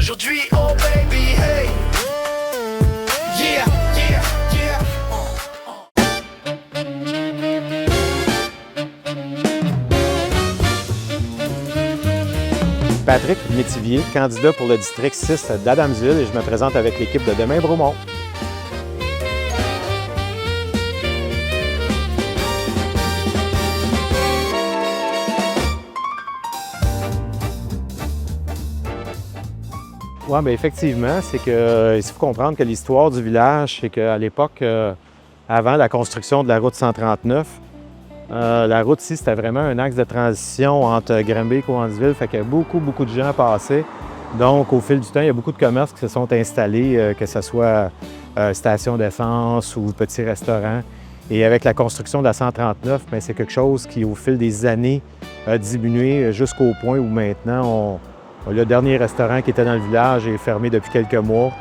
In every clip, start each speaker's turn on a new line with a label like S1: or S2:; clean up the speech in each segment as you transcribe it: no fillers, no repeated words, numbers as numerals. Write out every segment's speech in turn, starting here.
S1: aujourd'hui, oh baby, hey. Yeah, yeah, yeah.
S2: Patrick Métivier, candidat pour le district 6 d'Adamsville et je me présente avec l'équipe de Demain Bromont. Oui, bien effectivement, c'est que il faut comprendre que l'histoire du village, c'est qu'à l'époque, avant la construction de la route 139, la route ici, c'était vraiment un axe de transition entre Granby et Cowansville, fait que beaucoup de gens passaient. Donc, au fil du temps, il y a beaucoup de commerces qui se sont installés, que ce soit station d'essence ou petits restaurants. Et avec la construction de la 139, bien, c'est quelque chose qui, au fil des années, a diminué jusqu'au point où maintenant, le dernier restaurant qui était dans le village est fermé depuis quelques mois.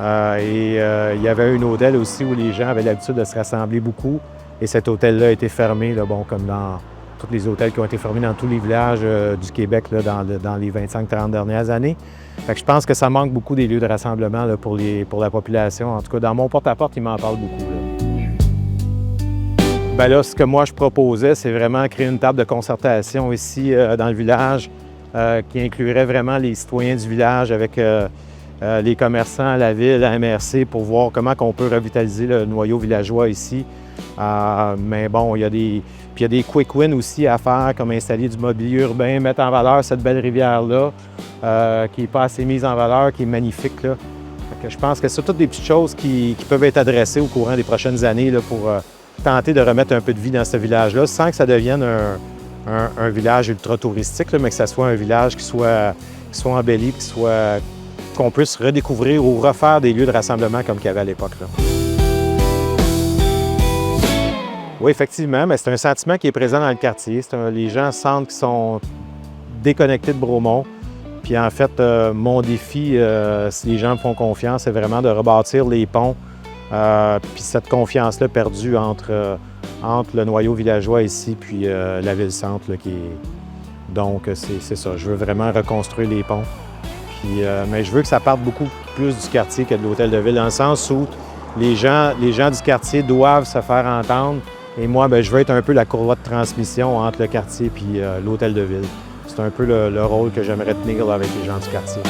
S2: Il y avait un hôtel aussi où les gens avaient l'habitude de se rassembler beaucoup. Et cet hôtel-là a été fermé, là, bon, comme dans tous les hôtels qui ont été fermés dans tous les villages du Québec là, dans les 25-30 dernières années. Fait que je pense que ça manque beaucoup des lieux de rassemblement là, pour la population. En tout cas, dans mon porte-à-porte, ils m'en parlent beaucoup. Là. Bien là, ce que moi je proposais, c'est vraiment créer une table de concertation ici dans le village qui inclurait vraiment les citoyens du village avec les commerçants, la ville, la MRC pour voir comment on peut revitaliser le noyau villageois ici. Mais bon, il y a des quick wins aussi à faire, comme installer du mobilier urbain, mettre en valeur cette belle rivière-là, qui n'est pas assez mise en valeur, qui est magnifique. Là. Fait que je pense que c'est toutes des petites choses qui peuvent être adressées au courant des prochaines années là, pour tenter de remettre un peu de vie dans ce village-là, sans que ça devienne un village ultra touristique, là, mais que ça soit un village qui soit embelli, qu'on puisse redécouvrir ou refaire des lieux de rassemblement comme qu'il y avait à l'époque. Là. Oui, effectivement, mais c'est un sentiment qui est présent dans le quartier. Les gens sentent qu'ils sont déconnectés de Bromont. Puis en fait, mon défi, si les gens me font confiance, c'est vraiment de rebâtir les ponts. Puis cette confiance-là perdue entre le noyau villageois ici puis la ville-centre. Donc, c'est ça. Je veux vraiment reconstruire les ponts. Puis, mais je veux que ça parte beaucoup plus du quartier que de l'hôtel de ville, dans le sens où les gens du quartier doivent se faire entendre. Et moi, bien, je veux être un peu la courroie de transmission entre le quartier et l'hôtel de ville. C'est un peu le rôle que j'aimerais tenir là, avec les gens du quartier.